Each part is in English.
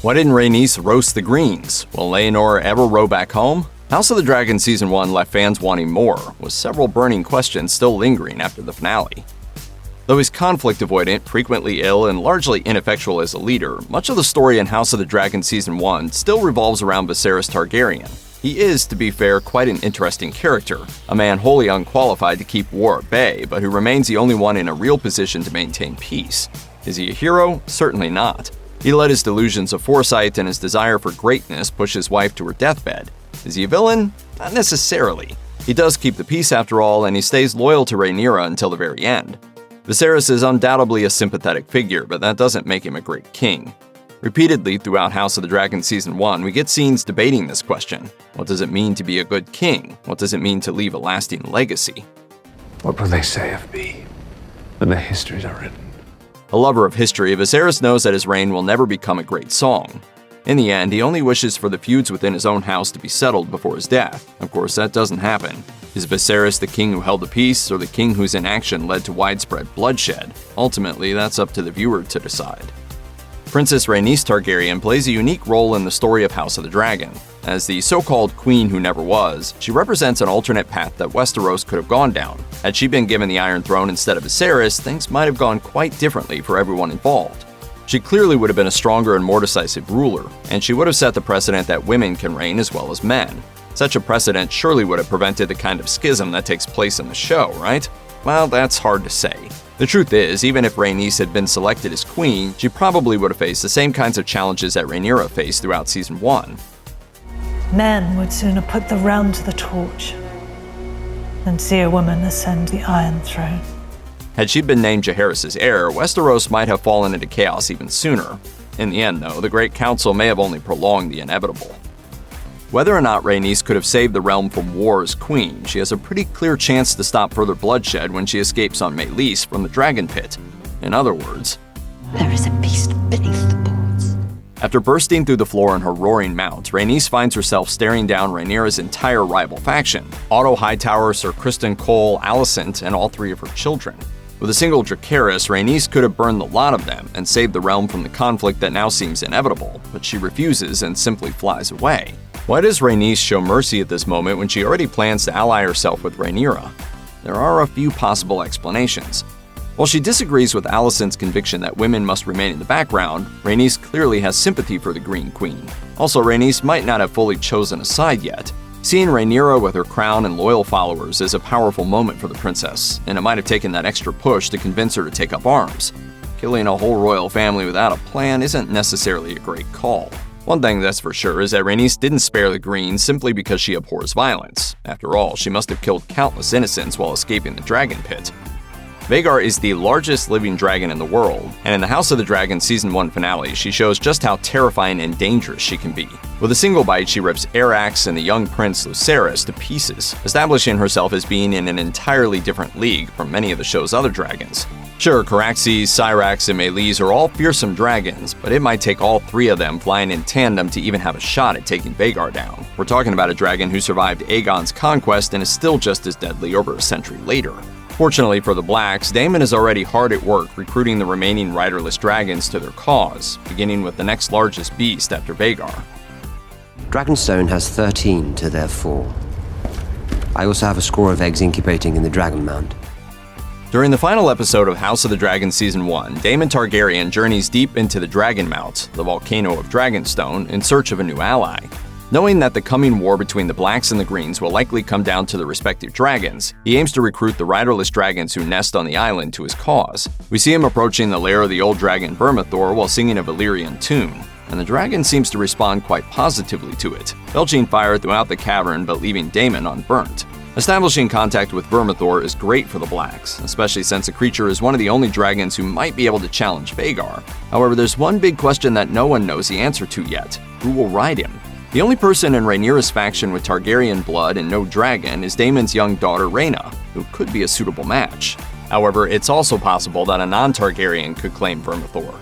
Why didn't Rhaenys roast the greens? Will Laenor ever row back home? House of the Dragon Season 1 left fans wanting more, with several burning questions still lingering after the finale. Though he's conflict avoidant, frequently ill, and largely ineffectual as a leader, much of the story in House of the Dragon Season 1 still revolves around Viserys Targaryen. He is, to be fair, quite an interesting character, a man wholly unqualified to keep war at bay, but who remains the only one in a real position to maintain peace. Is he a hero? Certainly not. He let his delusions of foresight and his desire for greatness push his wife to her deathbed. Is he a villain? Not necessarily. He does keep the peace after all, and he stays loyal to Rhaenyra until the very end. Viserys is undoubtedly a sympathetic figure, but that doesn't make him a great king. Repeatedly throughout House of the Dragon Season 1, we get scenes debating this question. What does it mean to be a good king? What does it mean to leave a lasting legacy? What will they say of me when the histories are written? A lover of history, Viserys knows that his reign will never become a great song. In the end, he only wishes for the feuds within his own house to be settled before his death. Of course, that doesn't happen. Is Viserys the king who held the peace, or the king whose inaction led to widespread bloodshed? Ultimately, that's up to the viewer to decide. Princess Rhaenys Targaryen plays a unique role in the story of House of the Dragon. As the so-called queen who never was, she represents an alternate path that Westeros could have gone down. Had she been given the Iron Throne instead of Viserys, things might have gone quite differently for everyone involved. She clearly would have been a stronger and more decisive ruler, and she would have set the precedent that women can reign as well as men. Such a precedent surely would have prevented the kind of schism that takes place in the show, right? Well, that's hard to say. The truth is, even if Rhaenys had been selected as queen, she probably would have faced the same kinds of challenges that Rhaenyra faced throughout Season 1. Men would sooner put the realm to the torch than see a woman ascend the Iron Throne. Had she been named Jaehaerys' heir, Westeros might have fallen into chaos even sooner. In the end, though, the Great Council may have only prolonged the inevitable. Whether or not Rhaenys could have saved the realm from war as queen, she has a pretty clear chance to stop further bloodshed when she escapes on Meleys from the Dragon Pit. In other words, there is a beast beneath the boards. After bursting through the floor in her roaring mount, Rhaenys finds herself staring down Rhaenyra's entire rival faction, Otto Hightower, Sir Criston Cole, Alicent, and all three of her children. With a single Dracarys, Rhaenys could have burned the lot of them and saved the realm from the conflict that now seems inevitable, but she refuses and simply flies away. Why does Rhaenys show mercy at this moment when she already plans to ally herself with Rhaenyra? There are a few possible explanations. While she disagrees with Alicent's conviction that women must remain in the background, Rhaenys clearly has sympathy for the Green Queen. Also, Rhaenys might not have fully chosen a side yet. Seeing Rhaenyra with her crown and loyal followers is a powerful moment for the princess, and it might have taken that extra push to convince her to take up arms. Killing a whole royal family without a plan isn't necessarily a great call. One thing that's for sure is that Rhaenys didn't spare the Greens simply because she abhors violence. After all, she must have killed countless innocents while escaping the Dragon Pit. Vhagar is the largest living dragon in the world, and in the House of the Dragon Season 1 finale, she shows just how terrifying and dangerous she can be. With a single bite, she rips Arax and the young prince Lucerys to pieces, establishing herself as being in an entirely different league from many of the show's other dragons. Sure, Caraxes, Syrax, and Meleys are all fearsome dragons, but it might take all three of them flying in tandem to even have a shot at taking Vhagar down. We're talking about a dragon who survived Aegon's conquest and is still just as deadly over a century later. Fortunately for the Blacks, Daemon is already hard at work recruiting the remaining riderless dragons to their cause, beginning with the next largest beast after Vhagar. Dragonstone has 13 to their 4. I also have a score of eggs incubating in the Dragon Mound. During the final episode of House of the Dragon Season 1, Daemon Targaryen journeys deep into the Dragon Mount, the volcano of Dragonstone, in search of a new ally. Knowing that the coming war between the Blacks and the Greens will likely come down to the respective dragons, he aims to recruit the riderless dragons who nest on the island to his cause. We see him approaching the lair of the old dragon Vermithor while singing a Valyrian tune, and the dragon seems to respond quite positively to it, belching fire throughout the cavern but leaving Daemon unburnt. Establishing contact with Vermithor is great for the Blacks, especially since the creature is one of the only dragons who might be able to challenge Vhagar. However, there's one big question that no one knows the answer to yet: who will ride him? The only person in Rhaenyra's faction with Targaryen blood and no dragon is Daemon's young daughter Rhaena, who could be a suitable match. However, it's also possible that a non-Targaryen could claim Vermithor.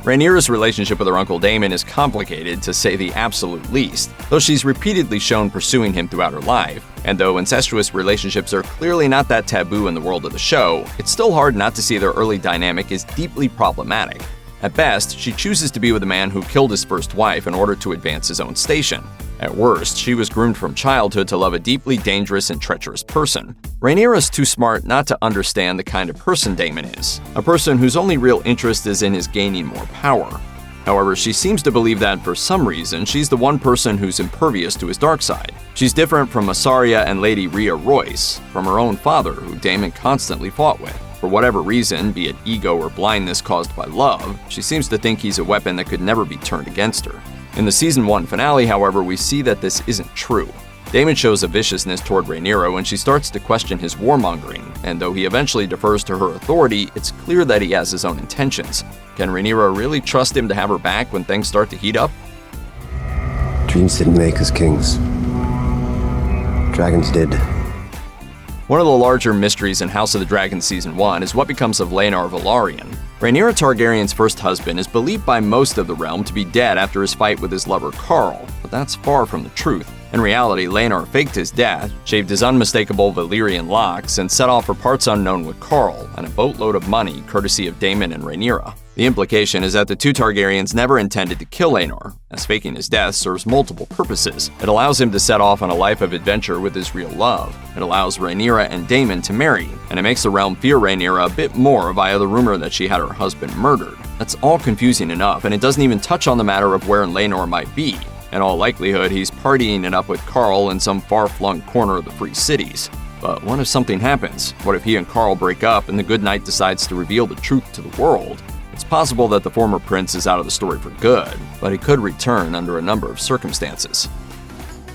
Rhaenyra's relationship with her uncle Daemon is complicated, to say the absolute least, though she's repeatedly shown pursuing him throughout her life. And though incestuous relationships are clearly not that taboo in the world of the show, it's still hard not to see their early dynamic as deeply problematic. At best, she chooses to be with a man who killed his first wife in order to advance his own station. At worst, she was groomed from childhood to love a deeply dangerous and treacherous person. Rhaenyra is too smart not to understand the kind of person Daemon is, a person whose only real interest is in his gaining more power. However, she seems to believe that for some reason, she's the one person who's impervious to his dark side. She's different from Mysaria and Lady Rhea Royce, from her own father, who Daemon constantly fought with. For whatever reason, be it ego or blindness caused by love, she seems to think he's a weapon that could never be turned against her. In the Season 1 finale, however, we see that this isn't true. Daemon shows a viciousness toward Rhaenyra when she starts to question his warmongering, and though he eventually defers to her authority, it's clear that he has his own intentions. Can Rhaenyra really trust him to have her back when things start to heat up? Dreams didn't make us kings. Dragons did. One of the larger mysteries in House of the Dragon Season 1 is what becomes of Laenor Velaryon. Rhaenyra Targaryen's first husband is believed by most of the realm to be dead after his fight with his lover Qarl, but that's far from the truth. In reality, Laenor faked his death, shaved his unmistakable Valyrian locks, and set off for parts unknown with Qarl and a boatload of money courtesy of Daemon and Rhaenyra. The implication is that the two Targaryens never intended to kill Laenor, as faking his death serves multiple purposes. It allows him to set off on a life of adventure with his real love. It allows Rhaenyra and Daemon to marry, and it makes the realm fear Rhaenyra a bit more via the rumor that she had her husband murdered. That's all confusing enough, and it doesn't even touch on the matter of where Laenor might be. In all likelihood, he's partying it up with Qarl in some far-flung corner of the Free Cities. But what if something happens? What if he and Qarl break up and the Good Knight decides to reveal the truth to the world? It's possible that the former prince is out of the story for good, but he could return under a number of circumstances.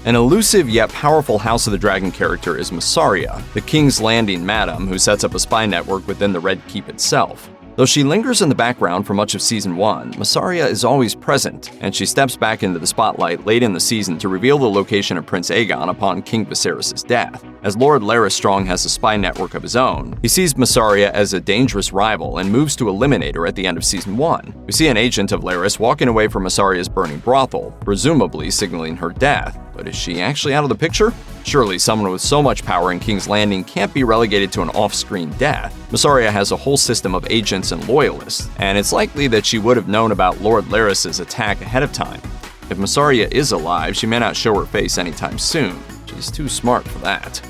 An elusive yet powerful House of the Dragon character is Mysaria, the King's Landing madam who sets up a spy network within the Red Keep itself. Though she lingers in the background for much of Season 1, Mysaria is always present, and she steps back into the spotlight late in the season to reveal the location of Prince Aegon upon King Viserys' death. As Lord Larys Strong has a spy network of his own, he sees Mysaria as a dangerous rival and moves to eliminate her at the end of Season 1. We see an agent of Larys walking away from Mysaria's burning brothel, presumably signaling her death. But is she actually out of the picture? Surely someone with so much power in King's Landing can't be relegated to an off-screen death. Mysaria has a whole system of agents and loyalists, and it's likely that she would have known about Lord Larys' attack ahead of time. If Mysaria is alive, she may not show her face anytime soon. She's too smart for that.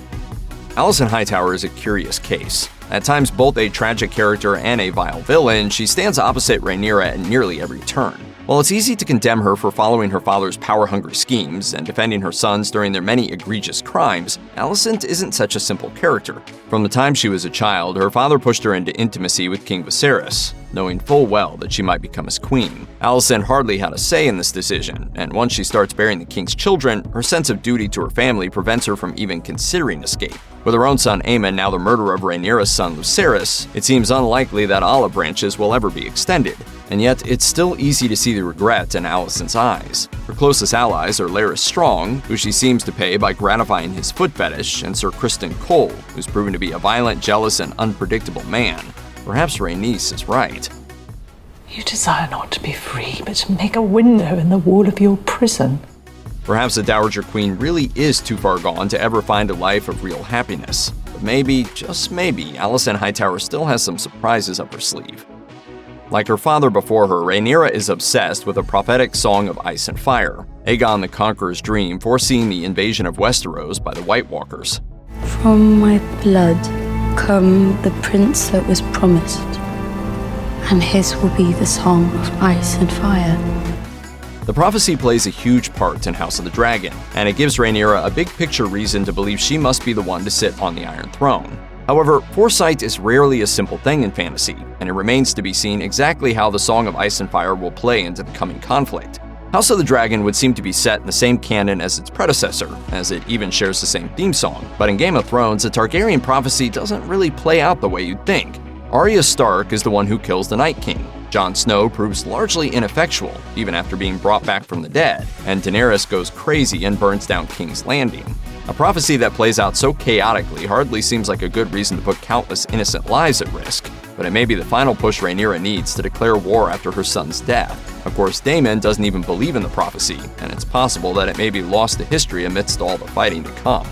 Alicent Hightower is a curious case. At times both a tragic character and a vile villain, she stands opposite Rhaenyra at nearly every turn. While it's easy to condemn her for following her father's power-hungry schemes and defending her sons during their many egregious crimes, Alicent isn't such a simple character. From the time she was a child, her father pushed her into intimacy with King Viserys, knowing full well that she might become his queen. Alicent hardly had a say in this decision, and once she starts bearing the king's children, her sense of duty to her family prevents her from even considering escape. With her own son Aemon now the murderer of Rhaenyra's son Viserys, it seems unlikely that olive branches will ever be extended. And yet, it's still easy to see the regret in Alicent's eyes. Her closest allies are Larys Strong, who she seems to pay by gratifying his foot fetish, and Sir Criston Cole, who's proven to be a violent, jealous, and unpredictable man. Perhaps Rhaenys is right. You desire not to be free, but to make a window in the wall of your prison. Perhaps the Dowager Queen really is too far gone to ever find a life of real happiness. But maybe, just maybe, Alicent Hightower still has some surprises up her sleeve. Like her father before her, Rhaenyra is obsessed with a prophetic song of ice and fire, Aegon the Conqueror's dream foreseeing the invasion of Westeros by the White Walkers. From my blood come the prince that was promised, and his will be the song of ice and fire. The prophecy plays a huge part in House of the Dragon, and it gives Rhaenyra a big-picture reason to believe she must be the one to sit on the Iron Throne. However, foresight is rarely a simple thing in fantasy, and it remains to be seen exactly how the Song of Ice and Fire will play into the coming conflict. House of the Dragon would seem to be set in the same canon as its predecessor, as it even shares the same theme song. But in Game of Thrones, the Targaryen prophecy doesn't really play out the way you'd think. Arya Stark is the one who kills the Night King. Jon Snow proves largely ineffectual, even after being brought back from the dead, and Daenerys goes crazy and burns down King's Landing. A prophecy that plays out so chaotically hardly seems like a good reason to put countless innocent lives at risk, but it may be the final push Rhaenyra needs to declare war after her son's death. Of course, Daemon doesn't even believe in the prophecy, and it's possible that it may be lost to history amidst all the fighting to come.